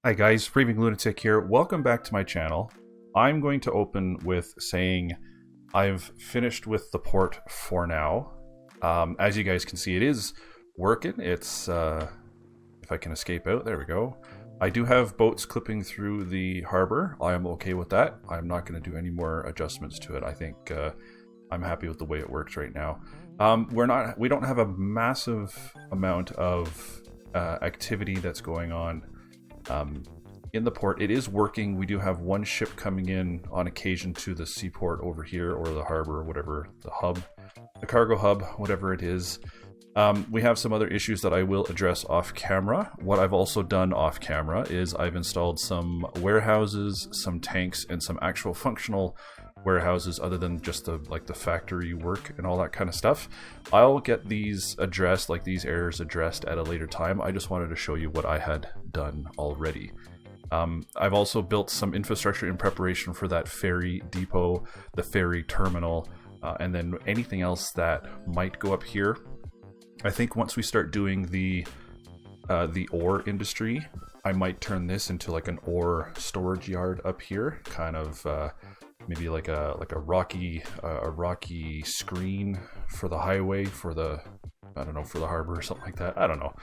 Hi guys, Raving Lunatic here. Welcome back to my channel. I'm going to open with saying I've finished with the port for now. As you guys can see, it is working. It's, if I can escape out, there we go. I do have boats clipping through the harbor. I am okay with that. I'm not going to do any more adjustments to it. I think I'm happy with the way it works right now. We don't have a massive amount of activity that's going on in the port. It is working. We do have one ship coming in on occasion to the seaport over here, or the harbor, or whatever, the hub, the cargo hub, whatever it is. We have some other issues that I will address off camera. What I've also done off camera is I've installed some warehouses, some tanks, and some actual functional warehouses other than just the factory work and all that kind of stuff. I'll get these addressed, like these errors addressed at a later time. I just wanted to show you what I had done already. I've also built some infrastructure in preparation for that ferry depot, the ferry terminal, and then anything else that might go up here. I think once we start doing the ore industry, I might turn this into like an ore storage yard up here, kind of maybe like a rocky screen for the highway, for the, I don't know, for the harbor or something like that. I don't know.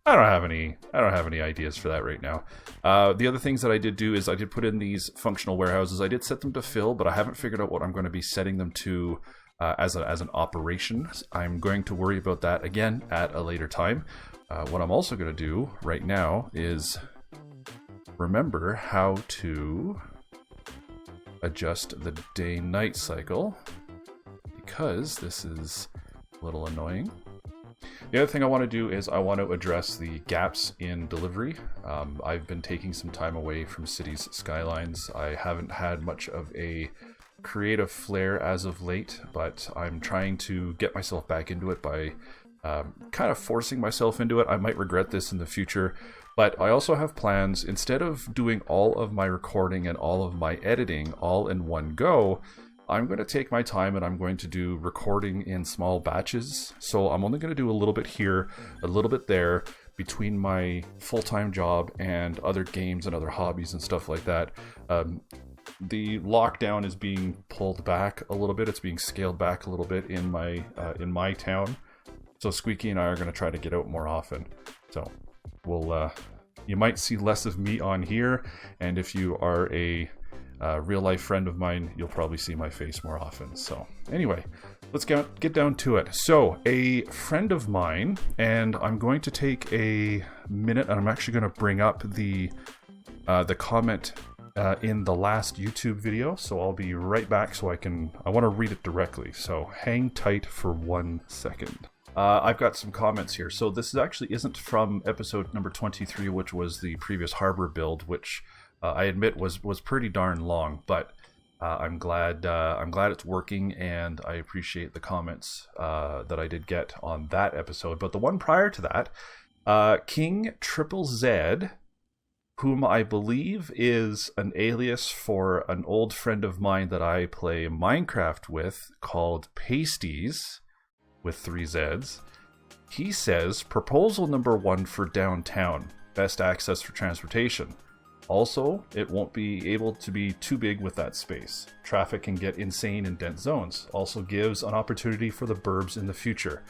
I don't have any ideas for that right now. The other things that I did do is I did put in these functional warehouses. I did set them to fill, but I haven't figured out what I'm going to be setting them to as an operation. I'm going to worry about that again at a later time. What I'm also going to do right now is remember how to adjust the day-night cycle, because this is a little annoying. The other thing I want to do is I want to address the gaps in delivery. I've been taking some time away from Cities Skylines. I haven't had much of a creative flair as of late, but I'm trying to get myself back into it by kind of forcing myself into it. I might regret this in the future, but I also have plans. Instead of doing all of my recording and all of my editing all in one go, I'm going to take my time and I'm going to do recording in small batches. So I'm only going to do a little bit here, a little bit there, between my full-time job and other games and other hobbies and stuff like that. The lockdown is being pulled back a little bit. It's being scaled back a little bit in my town. So Squeaky and I are going to try to get out more often. So we'll you might see less of me on here, and if you are a real life friend of mine, you'll probably see my face more often. So anyway, let's get down to it. So a friend of mine, and I'm going to take a minute, and I'm actually going to bring up the comment in the last YouTube video. So I'll be right back so I want to read it directly. So hang tight for 1 second. I've got some comments here. So this actually isn't from episode number 23, which was the previous harbor build, which I admit was pretty darn long, but I'm glad it's working, and I appreciate the comments that I did get on that episode. But the one prior to that, King Triple Z, whom I believe is an alias for an old friend of mine that I play Minecraft with, called Pasties, with 3 Z's. He says, proposal number 1 for downtown, best access for transportation. Also, it won't be able to be too big with that space. Traffic can get insane in dense zones. Also gives an opportunity for the burbs in the future.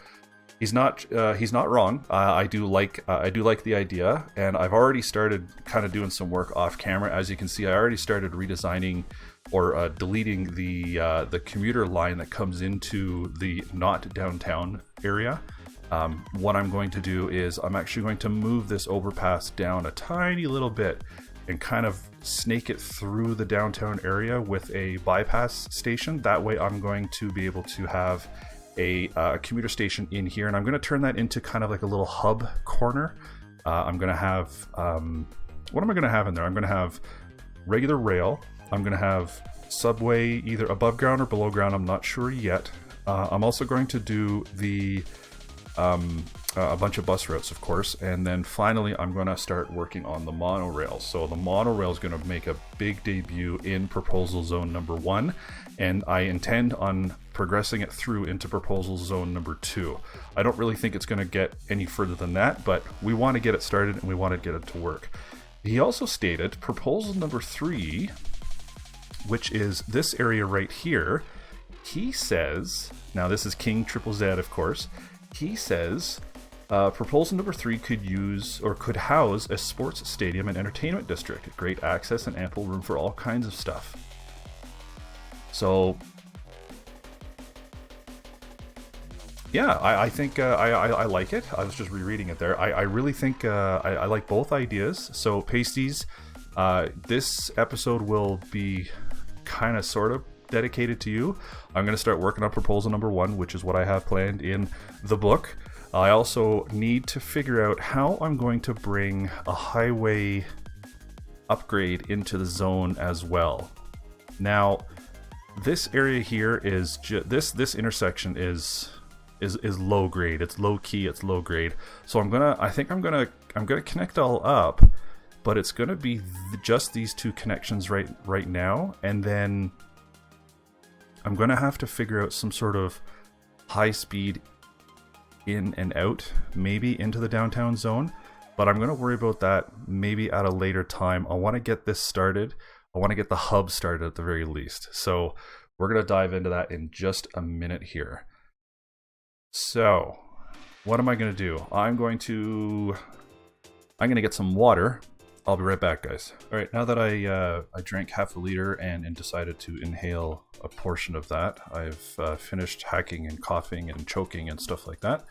He's not wrong. I do like the idea, and I've already started kind of doing some work off camera. As you can see, I already started redesigning or deleting the commuter line that comes into the not downtown area. What I'm going to do is I'm actually going to move this overpass down a tiny little bit and kind of snake it through the downtown area with a bypass station. That way I'm going to be able to have a commuter station in here, and I'm going to turn that into kind of like a little hub corner. I'm going to have, what am I going to have in there? I'm going to have regular rail. I'm going to have subway either above ground or below ground. I'm not sure yet. I'm also going to do the a bunch of bus routes, of course, and then finally I'm going to start working on the monorail. So the monorail is going to make a big debut in proposal zone number 1, and I intend on progressing it through into proposal zone number 2. I don't really think it's going to get any further than that, but we want to get it started and we want to get it to work. He also stated proposal number 3, which is this area right here. He says, now this is King Triple Z, of course. He says proposal number 3 could use or could house a sports stadium and entertainment district. Great access and ample room for all kinds of stuff. So yeah, I think I like it. I was just rereading it there. I really think I like both ideas. So Pasties, this episode will be kind of sort of dedicated to you. I'm going to start working on proposal number 1, which is what I have planned in the book. I also need to figure out how I'm going to bring a highway upgrade into the zone as well. Now, this area here is this intersection is low grade. It's low key. It's low grade. So I'm gonna connect all up, but it's gonna be just these 2 connections right now, and then I'm gonna have to figure out some sort of high speed in and out, maybe into the downtown zone. But I'm gonna worry about that maybe at a later time. I want to get this started. I want to get the hub started at the very least. So we're gonna dive into that in just a minute here. So, what am I going to do? I'm going to get some water. I'll be right back, guys. All right, now that I drank half a liter and decided to inhale a portion of that, I've finished hacking and coughing and choking and stuff like that.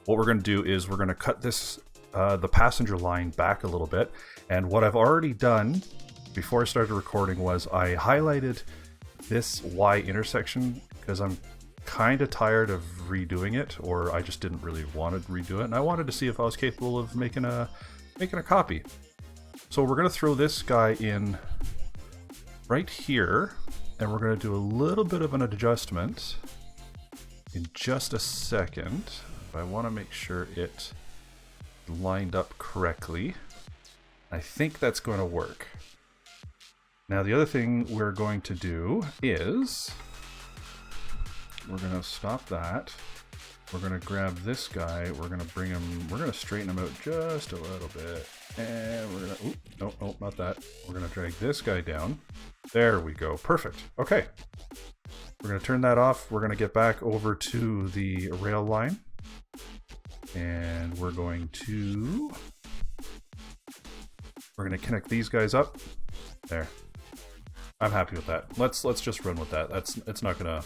What we're going to do is we're going to cut this the passenger line back a little bit. And what I've already done before I started recording was I highlighted this Y intersection because I'm kind of tired of redoing it, or I just didn't really want to redo it, and I wanted to see if I was capable of making a copy. So we're going to throw this guy in right here, and we're going to do a little bit of an adjustment in just a second. I want to make sure it lined up correctly. I think that's going to work. Now the other thing we're going to do is we're going to stop that. We're going to grab this guy. We're going to bring him, we're going to straighten him out just a little bit. And we're going to, no, not that. We're going to drag this guy down. There we go. Perfect. Okay. We're going to turn that off. We're going to get back over to the rail line. And we're going to connect these guys up. There. I'm happy with that. Let's just run with that. That's not gonna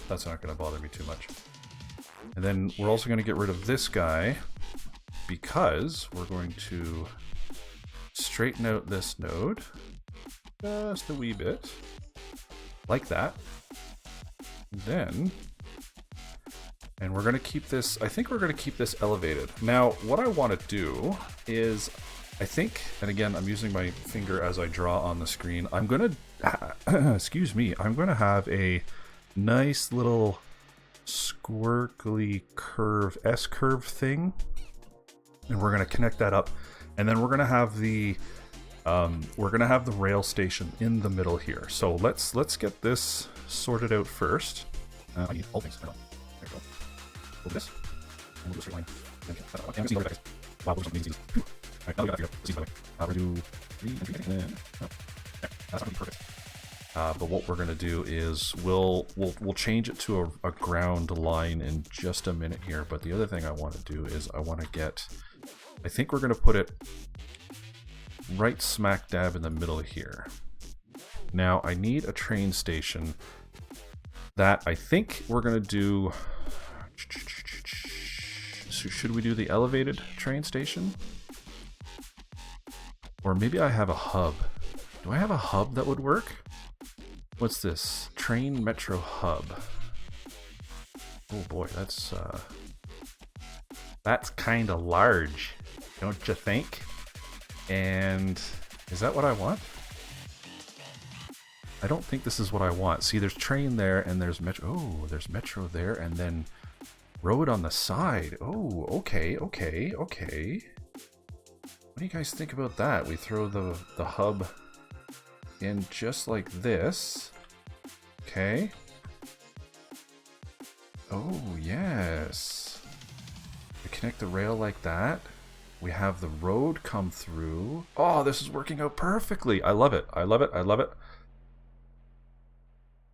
bother me too much. And then we're also gonna get rid of this guy because we're going to straighten out this node just a wee bit, like that. Then, and we're gonna keep this. I think we're gonna keep this elevated. Now, what I want to do is, I think, and again, I'm using my finger as I draw on the screen. I'm gonna, excuse me, I'm gonna have a nice little squircly curve, S-curve thing, and we're gonna connect that up, and then we're gonna have the rail station in the middle here. So let's get this sorted out first. I need all things. There we go. Over this, and we'll do a straight line. And I'm gonna see wow, we're something easy. Alright, now we got that figured out. Let's see, by the way. We're gonna do 3 and 3, and then, oh, yeah, that's gonna be perfect. But what we're gonna do is we'll change it to a ground line in just a minute here. But the other thing I want to do is I think we're gonna put it right smack dab in the middle here. Now I need a train station that I think we're gonna do. So should we do the elevated train station? Or maybe I have a hub. Do I have a hub that would work? What's this? Train Metro Hub. Oh boy, that's kind of large, don't you think? And is that what I want? I don't think this is what I want. See, there's train there, and there's metro. Oh, there's metro there, and then road on the side. Oh, okay. What do you guys think about that? We throw the hub in just like this. Okay. Oh, yes. We connect the rail like that. We have the road come through. Oh, this is working out perfectly. I love it. I love it. I love it.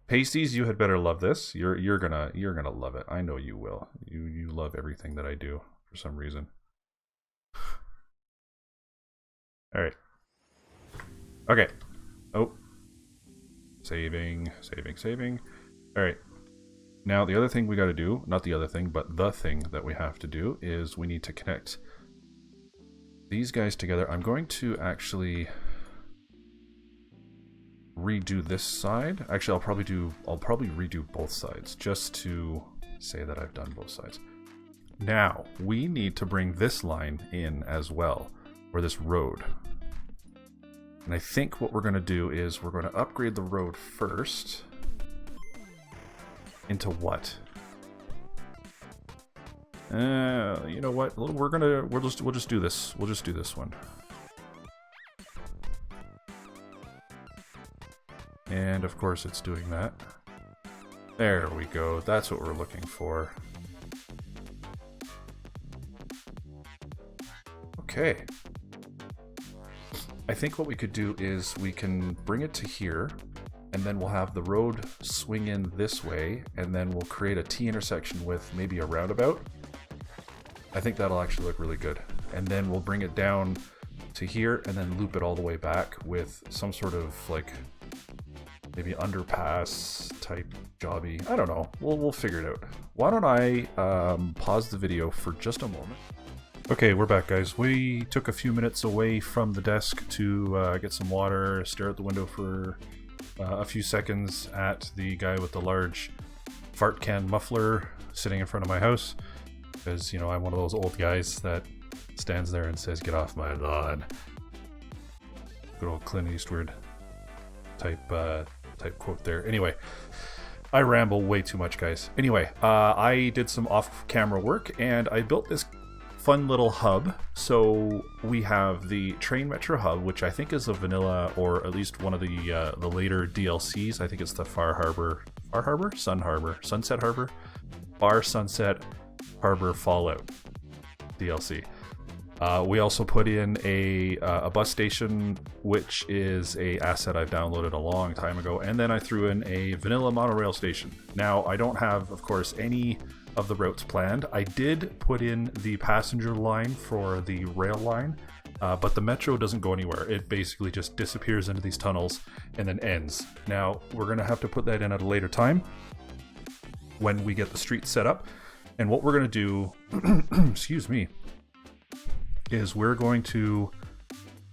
Pasties, you had better love this. You're gonna love it. I know you will. You love everything that I do for some reason. All right. Okay. Oh. Saving. All right. Now the other thing we got to do, not the other thing, but the thing that we have to do is we need to connect these guys together. I'm going to actually redo this side. Actually, I'll probably redo both sides just to say that I've done both sides. Now, we need to bring this line in as well, or this road. And I think what we're going to do is we're going to upgrade the road first. Into what? You know what? We'll just do this. We'll just do this one. And of course it's doing that. There we go. That's what we're looking for. Okay. I think what we could do is we can bring it to here, and then we'll have the road swing in this way, and then we'll create a T intersection with maybe a roundabout. I think that'll actually look really good. And then we'll bring it down to here and then loop it all the way back with some sort of like maybe underpass type jobby. I don't know. We'll figure it out. Why don't I pause the video for just a moment. Okay, we're back, guys. We took a few minutes away from the desk to get some water, stare out the window for a few seconds at the guy with the large fart can muffler sitting in front of my house. Because, you know, I'm one of those old guys that stands there and says, "Get off my lawn." Good old Clint Eastwood type quote there. Anyway, I ramble way too much, guys. Anyway, I did some off-camera work and I built this fun little hub. So we have the Train Metro hub, which I think is a vanilla, or at least one of the later DLCs. I think it's the Sunset Harbor Fallout DLC. We also put in a bus station, which is a asset I've downloaded a long time ago, and then I threw in a vanilla monorail station. Now, I don't have, of course, any of the routes planned. I did put in the passenger line for the rail line, but the metro doesn't go anywhere. It basically just disappears into these tunnels and then ends. Now, we're going to have to put that in at a later time when we get the street set up. And what we're going to do, excuse me, is we're going to,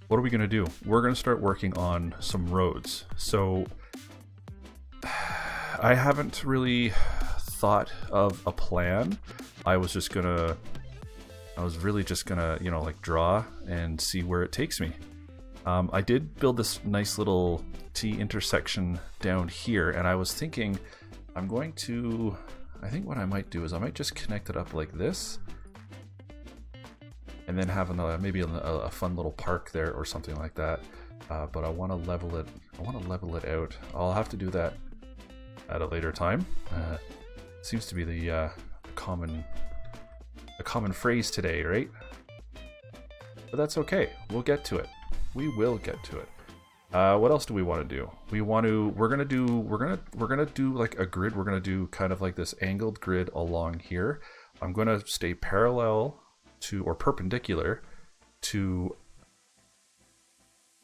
what are we going to do? We're going to start working on some roads. So I haven't really thought of a plan. I was really just gonna, you know, like draw and see where it takes me. I did build this nice little T intersection down here, and I was thinking I think what I might do is I might just connect it up like this, and then have maybe a fun little park there or something like that. But I want to level it. Out. I'll have to do that at a later time. Seems to be the common phrase today, right? But that's okay. We'll get to it. We will get to it. What else do we want to do? We're gonna do like a grid. We're gonna do kind of like this angled grid along here. I'm gonna stay parallel to, or perpendicular to,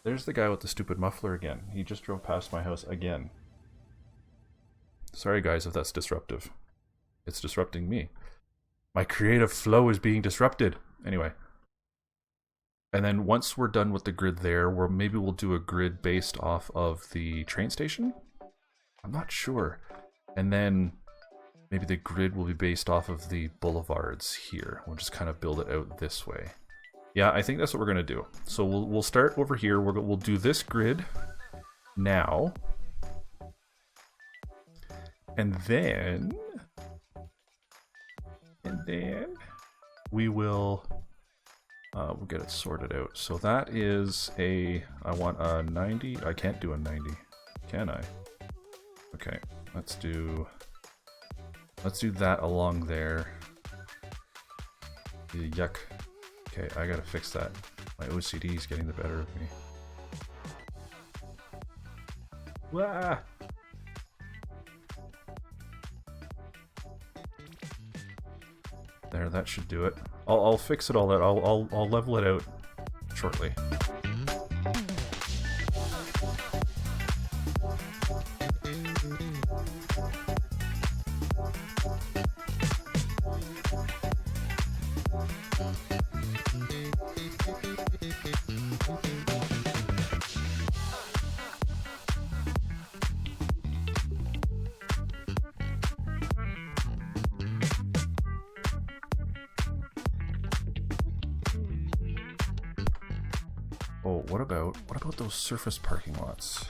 there's the guy with the stupid muffler again. He just drove past my house again. Sorry guys if that's disruptive. It's disrupting me. My creative flow is being disrupted. Anyway. And then once we're done with the grid there, maybe we'll do a grid based off of the train station? I'm not sure. And then maybe the grid will be based off of the boulevards here. We'll just kind of build it out this way. Yeah, I think that's what we're going to do. So we'll start over here. We'll do this grid now. And then we will we'll get it sorted out. So that is I want a 90. I can't do a 90, can I? Okay, let's do that along there. Yuck. Okay, I gotta fix that. My OCD is getting the better of me. Wah! There, that should do it. I'll fix it all out. I'll level it out shortly. Oh, what about those surface parking lots?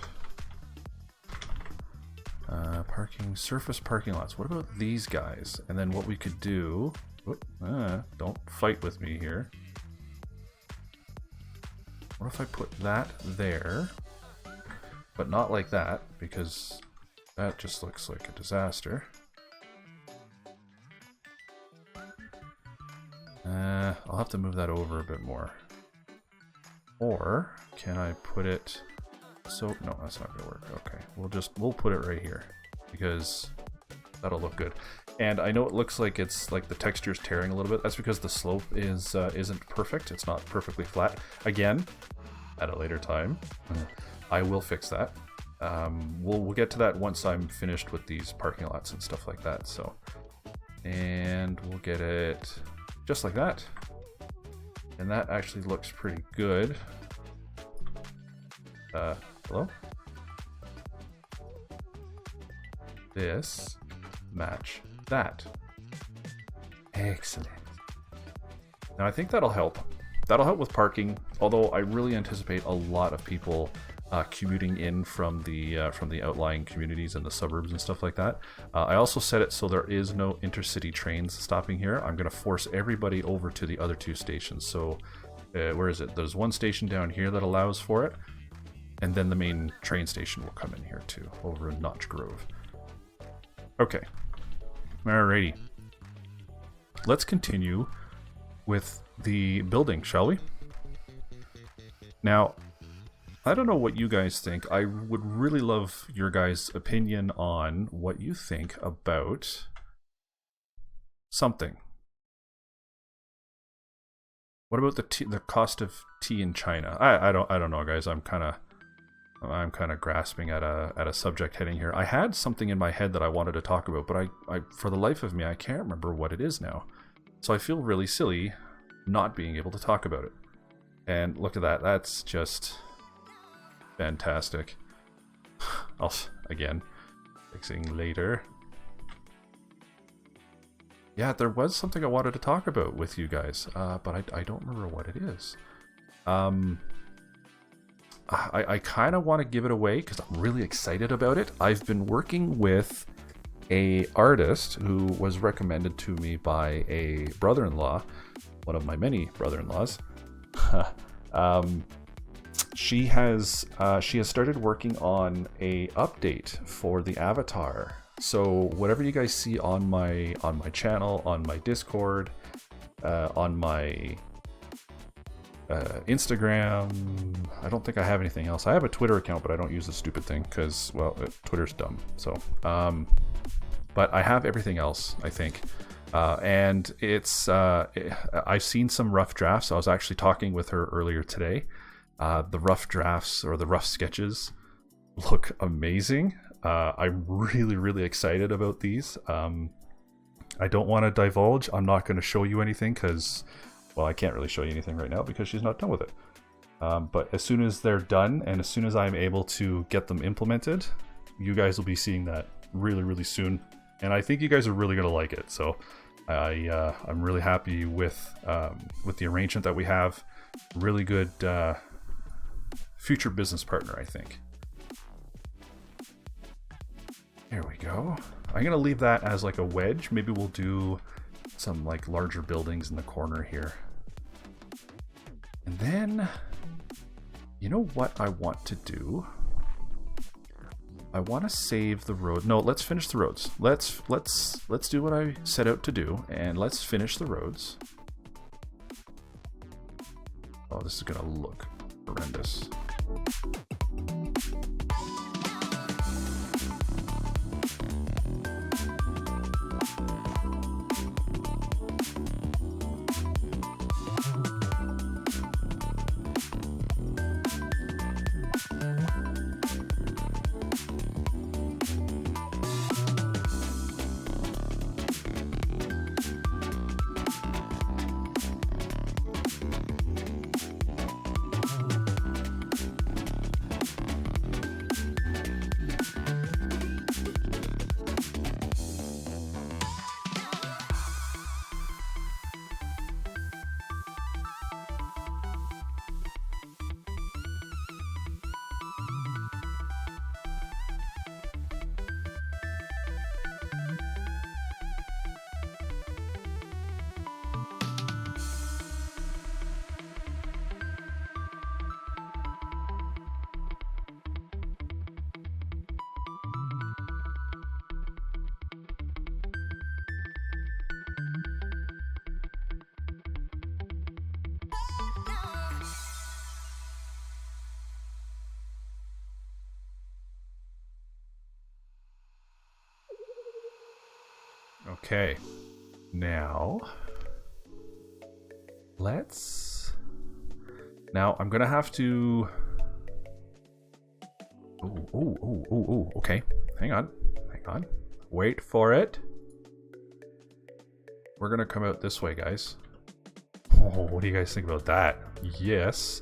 Surface parking lots. What about these guys? And then what we could do... Whoop, don't fight with me here. What if I put that there, but not like that, because that just looks like a disaster. I'll have to move that over a bit more. Or can I put it so no, that's not gonna work. Okay, we'll put it right here because that'll look good. And I know it looks like it's like the texture's tearing a little bit. That's because the slope is isn't perfect. It's not perfectly flat. Again, at a later time, I will fix that. We'll get to that once I'm finished with these parking lots and stuff like that. So, and we'll get it just like that. And that actually looks pretty good. Hello? This match that. Excellent. Now I think that'll help. That'll help with parking, although I really anticipate a lot of people commuting in from the outlying communities and the suburbs and stuff like that. I also set it so there is no intercity trains stopping here. I'm going to force everybody over to the other two stations. So where is it? There's one station down here that allows for it, and then the main train station will come in here too, over in Notch Grove. Okay, alrighty. Let's continue with the building, shall we? Now, I don't know what you guys think. I would really love your guys' opinion on what you think about something. What about the cost of tea in China? I don't know, guys. I'm kind of grasping at a subject heading here. I had something in my head that I wanted to talk about, but I for the life of me I can't remember what it is now. So I feel really silly not being able to talk about it. And look at that. That's just fantastic. I'll again fixing later. Yeah, there was something I wanted to talk about with you guys, but I don't remember what it is. I kind of want to give it away because I'm really excited about it. I've been working with a artist who was recommended to me by a brother-in-law, one of my many brother-in-laws. She has started working on a update for the avatar. So whatever you guys see on my channel, on my Discord, on my Instagram, I don't think I have anything else. I have a Twitter account, but I don't use the stupid thing because, well, Twitter's dumb. So, but I have everything else, I think. And it's I've seen some rough drafts. I was actually talking with her earlier today. The rough drafts or the rough sketches look amazing. I'm really, really excited about these. I don't want to divulge. I'm not going to show you anything because, well, I can't really show you anything right now because she's not done with it. But as soon as they're done and as soon as I'm able to get them implemented, you guys will be seeing that really, really soon. And I think you guys are really going to like it. So I'm really happy with the arrangement that we have. Really good future business partner, I think. There we go. I'm going to leave that as like a wedge. Maybe we'll do some like larger buildings in the corner here. And then, you know what I want to do? I want to save the road. No, let's finish the roads. Let's do what I set out to do, and let's finish the roads. Oh, this is gonna look horrendous. Okay, now now I'm gonna have to. Okay, hang on, wait for it. We're gonna come out this way, guys. Oh, what do you guys think about that? Yes.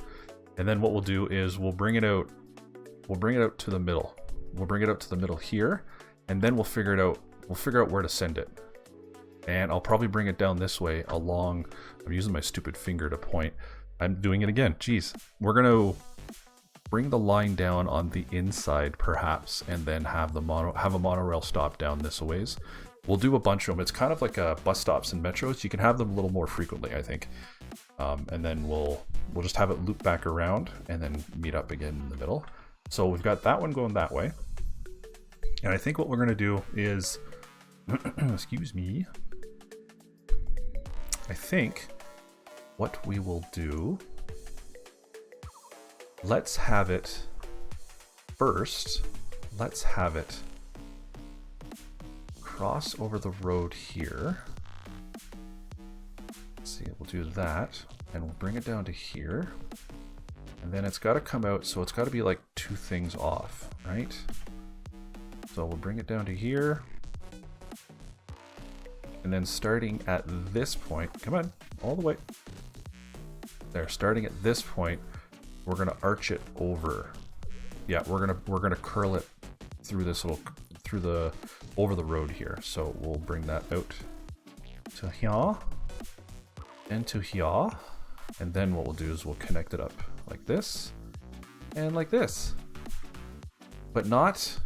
And then what we'll do is we'll bring it out to the middle. We'll bring it out to the middle here, and then we'll figure out where to send it. And I'll probably bring it down this way along. I'm using my stupid finger to point. I'm doing it again. Jeez. We're going to bring the line down on the inside, perhaps, and then have a monorail stop down this a ways. We'll do a bunch of them. It's kind of like bus stops and metros. You can have them a little more frequently, I think. And then we'll just have it loop back around and then meet up again in the middle. So we've got that one going that way. And I think what we're going to do is, excuse me, I think what we will do, let's have it cross over the road here. Let's see, we'll do that, and we'll bring it down to here. And then it's got to come out, so it's got to be like 2 things off, right? So we'll bring it down to here. And then starting at this point, come on, all the way. There, starting at this point, we're gonna arch it over. Yeah, we're gonna curl it through this little, over the road here. So we'll bring that out to here and to here. And then what we'll do is we'll connect it up like this and like this. But not,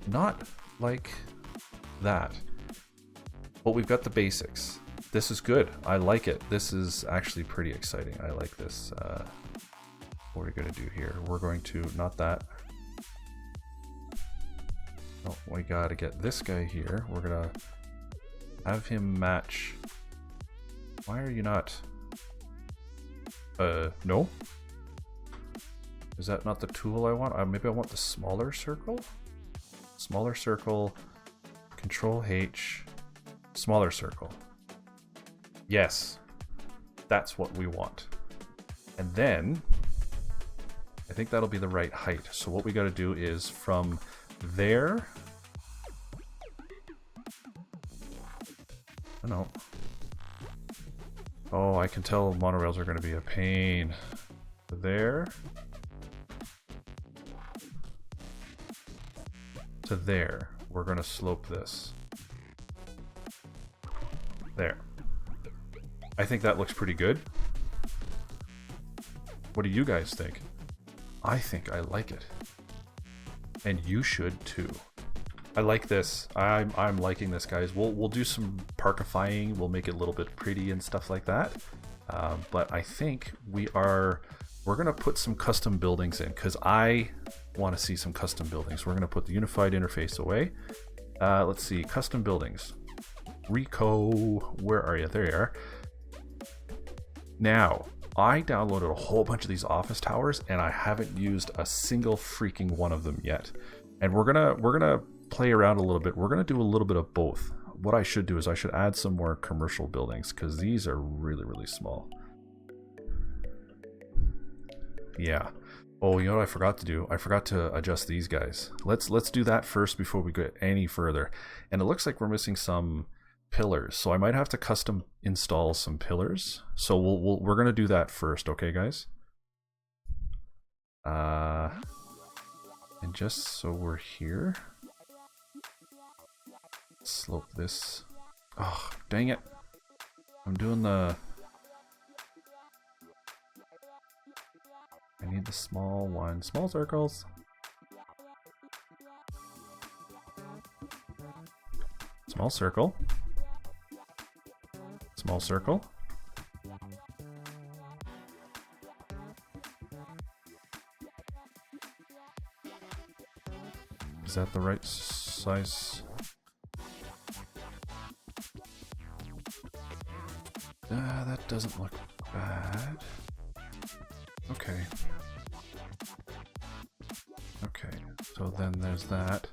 not like that. But we've got the basics. This is good. I like it. This is actually pretty exciting. I like this. What are we going to do here? We're going to, not that. Oh, we got to get this guy here. We're going to have him match. Why are you not? No? Is that not the tool I want? Maybe I want the smaller circle? Smaller circle, Control H, smaller circle. Yes, that's what we want. And then, I think that'll be the right height. So what we got to do is from there. Oh no. Oh, I can tell monorails are going to be a pain. There. To there. We're going to slope this. There. I think that looks pretty good. What do you guys think? I think I like it. And you should too. I like this. I'm liking this, guys. We'll do some parkifying. We'll make it a little bit pretty and stuff like that. But I think we're gonna put some custom buildings in because I want to see some custom buildings. We're gonna put the unified interface away. Let's see, custom buildings. Rico, where are you? There you are. Now, I downloaded a whole bunch of these office towers and I haven't used a single freaking one of them yet. And we're gonna play around a little bit. We're gonna do a little bit of both. What I should do is I should add some more commercial buildings because these are really, really small. Yeah. Oh, you know what I forgot to do? I forgot to adjust these guys. Let's do that first before we get any further. And it looks like we're missing some pillars, so I might have to custom install some pillars. So we're gonna do that first, okay, guys? And just so we're here, slope this. Oh, dang it! I'm doing the. I need the small one. Small circles. Small circle. Small circle. Is that the right size? That doesn't look bad. Okay. Okay, so then there's that.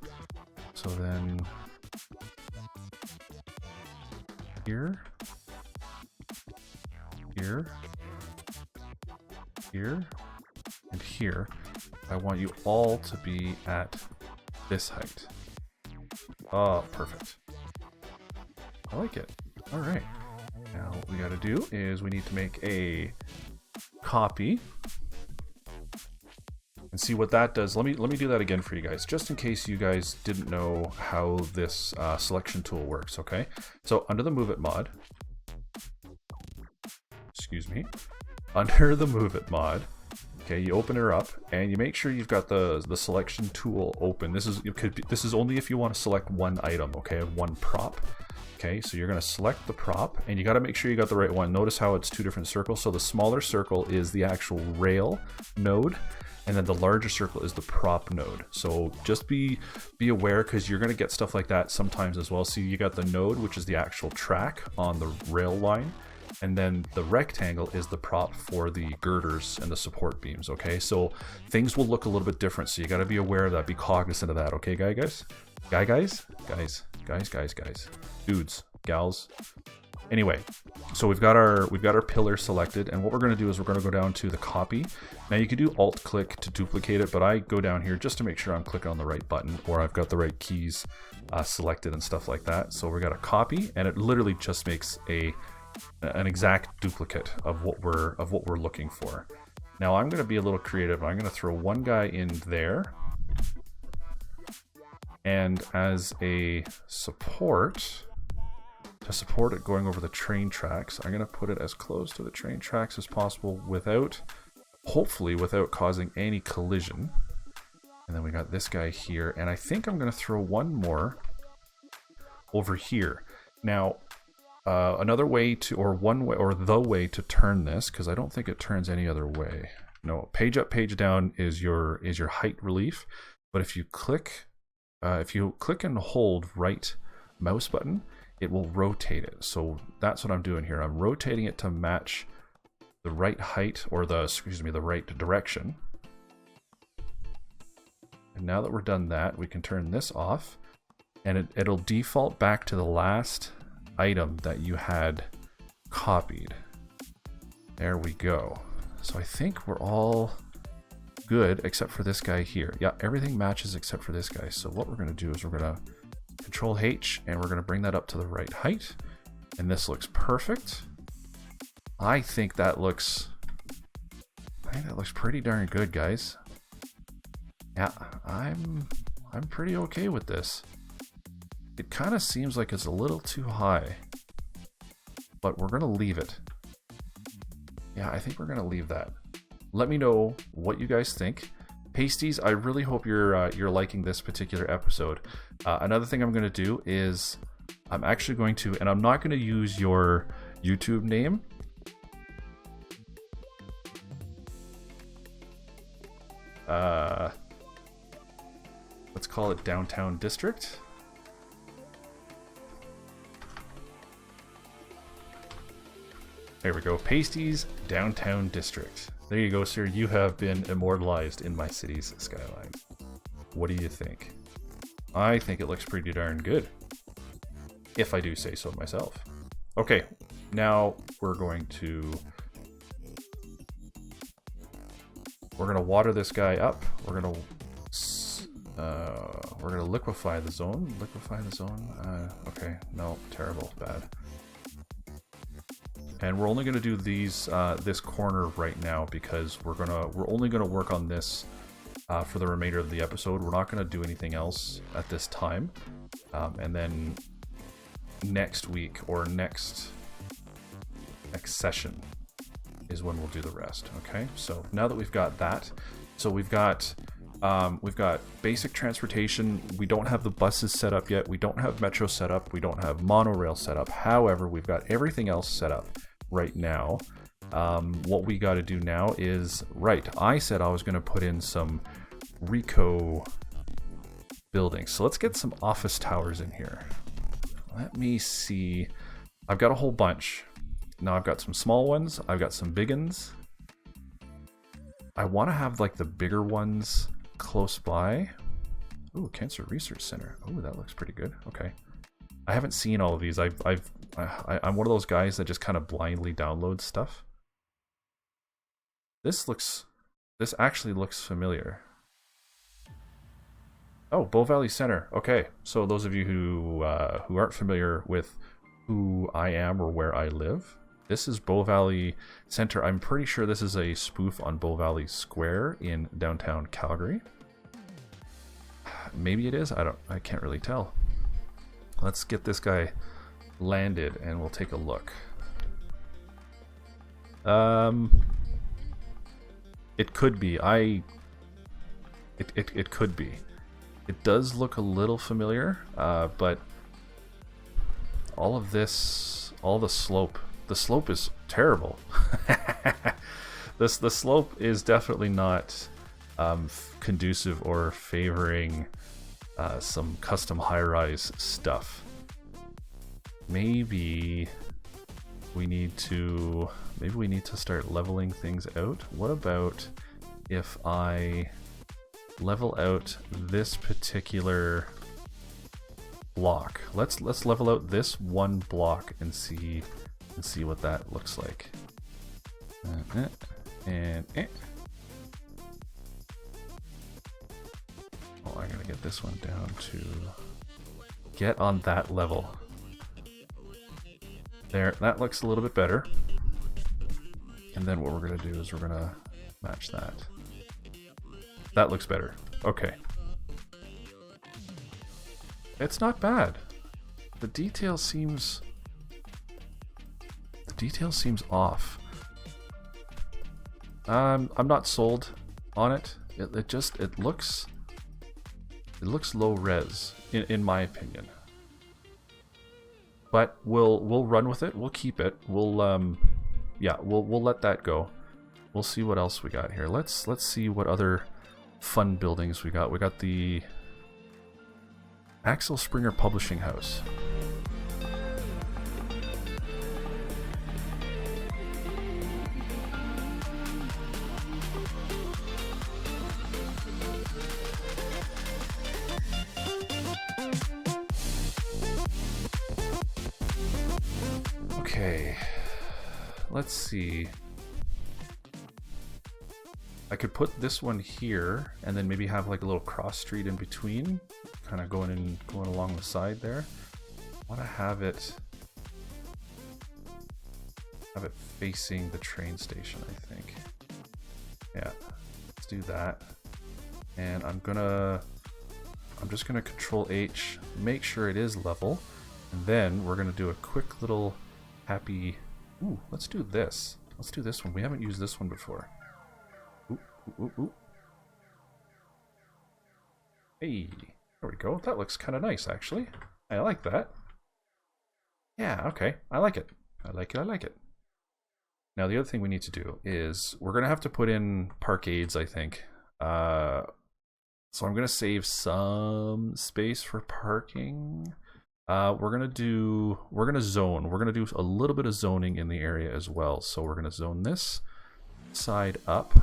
So then here, here, here, and here. I want you all to be at this height. Oh, perfect. I like it. All right. Now what we got to do is we need to make a copy and see what that does. Let me do that again for you guys, just in case you guys didn't know how this selection tool works. Okay, so under the Move It mod, excuse me, under the Move It mod, okay, you open her up and you make sure you've got the selection tool open. This is only if you want to select one item, okay, one prop. Okay, so you're going to select the prop and you got to make sure you got the right one. Notice how it's two different circles. So the smaller circle is the actual rail node, and then the larger circle is the prop node. So just be aware, because you're going to get stuff like that sometimes as well. See, you got the node, which is the actual track on the rail line, and then the rectangle is the prop for the girders and the support beams. Okay, so things will look a little bit different, so you got to be aware of that, be cognizant of that. Okay, guys, dudes, gals. Anyway, so we've got our pillar selected, and what we're going to do is we're going to go down to the copy. Now you can do alt click to duplicate it, but I go down here just to make sure I'm clicking on the right button or I've got the right keys selected and stuff like that. So we got a copy, and it literally just makes an exact duplicate of what we're looking for. Now I'm going to be a little creative. I'm going to throw one guy in there, and as a support, to support it going over the train tracks, I'm going to put it as close to the train tracks as possible hopefully without causing any collision. And then we got this guy here, and I think I'm going to throw one more over here. Now, another way to, or one way, or the way to turn this, because I don't think it turns any other way. No, page up, page down is your height relief. But if you click and hold right mouse button, it will rotate it. So that's what I'm doing here. I'm rotating it to match the right height, or the right direction. And now that we're done that, we can turn this off, and it'll default back to the last item that you had copied. There we go. So I think we're all good except for this guy here. Yeah, everything matches except for this guy. So what we're going to do is we're going to Control H, and we're going to bring that up to the right height, and this looks perfect. I think that looks pretty darn good, guys. Yeah, I'm pretty okay with this. It kind of seems like it's a little too high, but we're going to leave it. Yeah, I think we're going to leave that. Let me know what you guys think. Pasties, I really hope you're liking this particular episode. Another thing I'm going to do is I'm actually going to, and I'm not going to use your YouTube name. Let's call it Downtown District. There we go. Pasties Downtown District. There you go, sir. You have been immortalized in my city's skyline. What do you think? I think it looks pretty darn good, if I do say so myself. Okay, now we're going to water this guy up. We're gonna liquefy the zone. Liquefy the zone. Okay, no, terrible, bad. And we're only gonna do these this corner right now because we're only gonna work on this for the remainder of the episode. We're not gonna do anything else at this time, and then next week or next session is when we'll do the rest. Okay, so now that we've got that, so we've got basic transportation. We don't have the buses set up yet. We don't have metro set up. We don't have monorail set up. However, we've got everything else set up right now. What we got to do now is, I said I was going to put in some Rico buildings. So let's get some office towers in here. Let me see. I've got a whole bunch. Now I've got some small ones. I've got some big ones. I want to have like the bigger ones close by. Ooh, Cancer Research Center. Ooh, that looks pretty good. Okay. I haven't seen all of these. I'm one of those guys that just kind of blindly downloads stuff. This actually looks familiar. Oh, Bow Valley Center. Okay, so those of you who aren't familiar with who I am or where I live, this is Bow Valley Center. I'm pretty sure this is a spoof on Bow Valley Square in downtown Calgary. Maybe it is. I can't really tell. Let's get this guy landed and we'll take a look. It could be. It could be. It does look a little familiar, but all of this, all the slope is terrible. The slope is definitely not conducive or favoring some custom high-rise stuff. Maybe we need to start leveling things out. What about if I level out this particular block? Let's level out this one block and see what that looks like. Oh, I'm gonna get this one down to get on that level. There, that looks a little bit better. And then what we're gonna do is we're gonna match that. That looks better. Okay. It's not bad. The detail seems off. I'm not sold on it. It looks low res in my opinion. But we'll run with it. We'll keep it. We'll let that go. We'll see what else we got here. Let's see what other fun buildings we got. We got the Axel Springer Publishing House. Okay, let's see. I could put this one here and then maybe have like a little cross street in between, kind of going along the side there. I want to have it facing the train station, I think. Yeah, let's do that. And I'm just gonna Control H, make sure it is level, and then we're gonna do a quick little happy. Ooh, let's do this. Let's do this one. We haven't used this one before. Ooh, ooh, ooh, ooh. Hey, there we go. That looks kind of nice, actually. I like that. Yeah, okay. I like it. I like it. I like it. Now, the other thing we need to do is we're going to have to put in Parkades, I think. So I'm going to save some space for parking. We're gonna zone. We're gonna do a little bit of zoning in the area as well. So we're gonna zone this side up.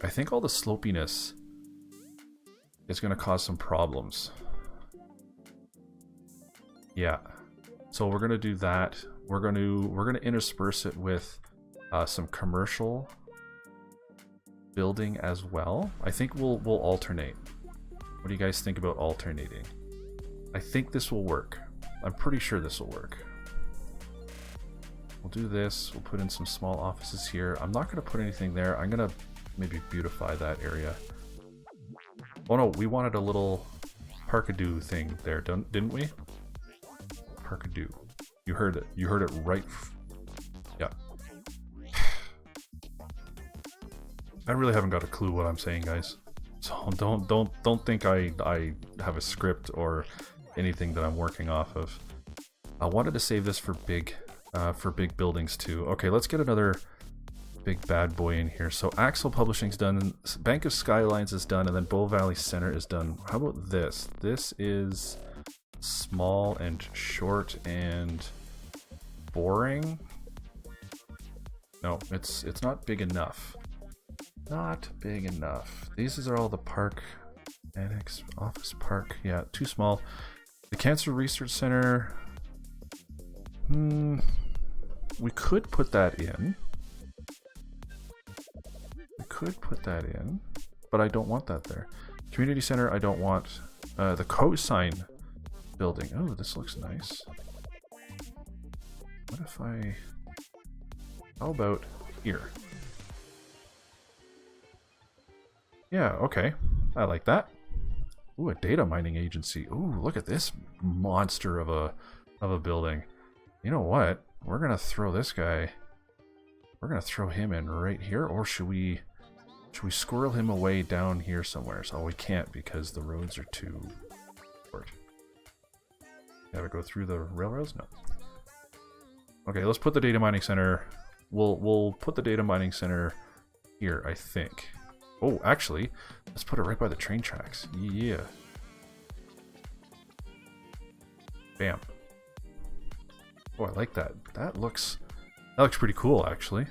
I think all the slopiness is gonna cause some problems. Yeah. So we're gonna do that. We're gonna intersperse it with some commercial building as well. I think we'll alternate. What do you guys think about alternating? I think this will work. I'm pretty sure this will work. We'll do this. We'll put in some small offices here. I'm not going to put anything there. I'm going to maybe beautify that area. Oh no, we wanted a little Parkade thing there, didn't we? Parkade. You heard it. You heard it right. Yeah. I really haven't got a clue what I'm saying, guys. So don't think I have a script or anything that I'm working off of. I wanted to save this for big buildings too. Okay, let's get another big bad boy in here. So Axel Publishing's done, Bank of Skylines is done, and then Bow Valley Center is done. How about this? This is small and short and boring. No, it's not big enough. Not big enough. These are all the park annex office park. Yeah, too small. The Cancer Research Center. We could put that in. We could put that in, but I don't want that there. Community Center, I don't want. The Cosine building. Oh, this looks nice. What if I... How about here? Yeah, okay. I like that. Ooh, a data mining agency. Ooh, look at this monster of a building. You know what? We're gonna throw this guy. We're gonna throw him in right here, or should we squirrel him away down here somewhere? So we can't because the roads are too short. Gotta go through the railroads? No. Okay, let's put the data mining center. We'll put the data mining center here, I think. Oh, actually, let's put it right by the train tracks. Yeah. Bam. Oh, I like that. That looks pretty cool, actually.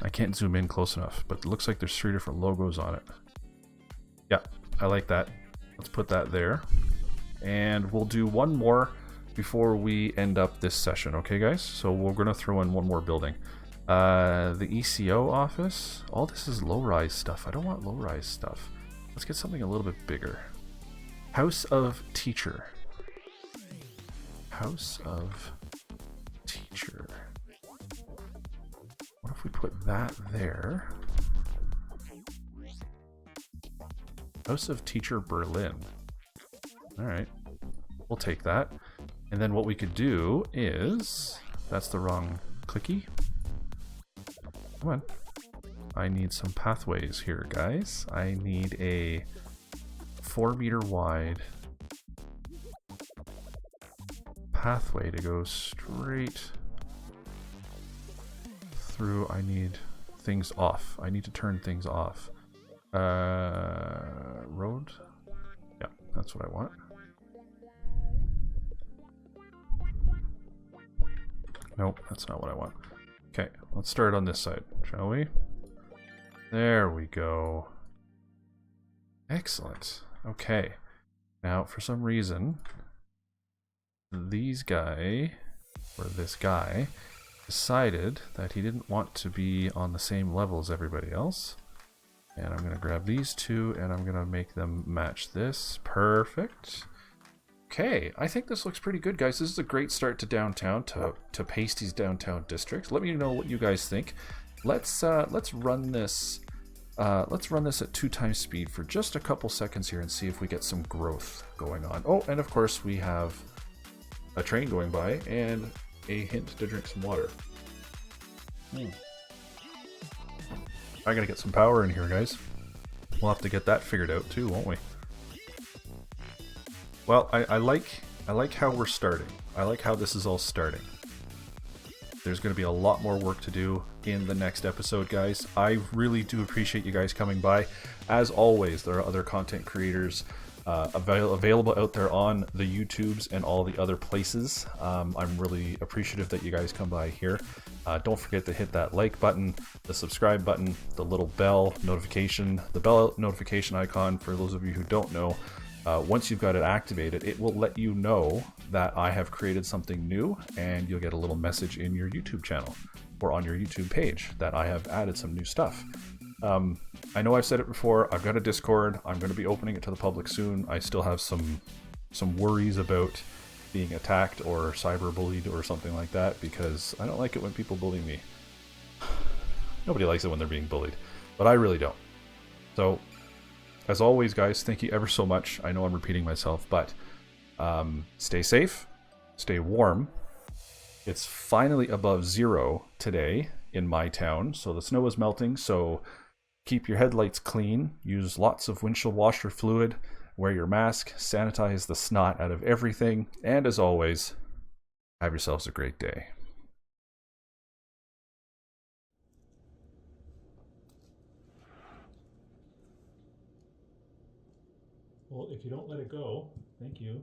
I can't zoom in close enough, but it looks like there's 3 different logos on it. Yeah, I like that. Let's put that there. And we'll do one more before we end up this session, okay, guys? So we're going to throw in one more building. The ECO office. All this is low-rise stuff. I don't want low-rise stuff. Let's get something a little bit bigger. House of Teacher. House of Teacher. What if we put that there? House of Teacher Berlin. Alright. We'll take that. And then what we could do is... That's the wrong clicky. Come on. I need some pathways here, guys. I need a 4-meter wide pathway to go straight through. I need things off. I need to turn things off. Road? Yeah, that's what I want. Nope, that's not what I want. Okay, let's start on this side, shall we? There we go. Excellent. Okay. Now, for some reason, this guy decided that he didn't want to be on the same level as everybody else. And I'm going to grab these two and I'm going to make them match this. Perfect. Okay, I think this looks pretty good, guys. This is a great start to downtown, to Pasty's downtown district. Let me know what you guys think. Let's run this. Let's run this at 2 times speed for just a couple seconds here and see if we get some growth going on. Oh, and of course we have a train going by and a hint to drink some water. I gotta get some power in here, guys. We'll have to get that figured out too, won't we? Well, I like how we're starting. I like how this is all starting. There's going to be a lot more work to do in the next episode, guys. I really do appreciate you guys coming by. As always, there are other content creators available out there on the YouTubes and all the other places. I'm really appreciative that you guys come by here. Don't forget to hit that like button, the subscribe button, the little bell notification, the bell notification icon. For those of you who don't know, once you've got it activated, it will let you know that I have created something new, and you'll get a little message in your YouTube channel or on your YouTube page that I have added some new stuff. I know I've said it before, I've got a Discord. I'm going to be opening it to the public soon. I still have some worries about being attacked or cyberbullied or something like that, because I don't like it when people bully me. Nobody likes it when they're being bullied, but I really don't. So, as always, guys, thank you ever so much. I know I'm repeating myself, but stay safe, stay warm. It's finally above 0 today in my town, so the snow is melting, so keep your headlights clean, use lots of windshield washer fluid, wear your mask, sanitize the snot out of everything, and as always, have yourselves a great day. Well, if you don't let it go, thank you.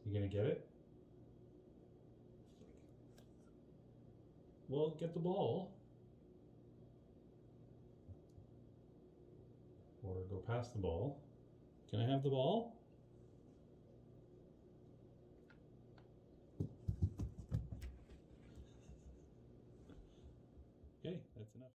You gonna get it? Well, get the ball. Or go past the ball. Can I have the ball?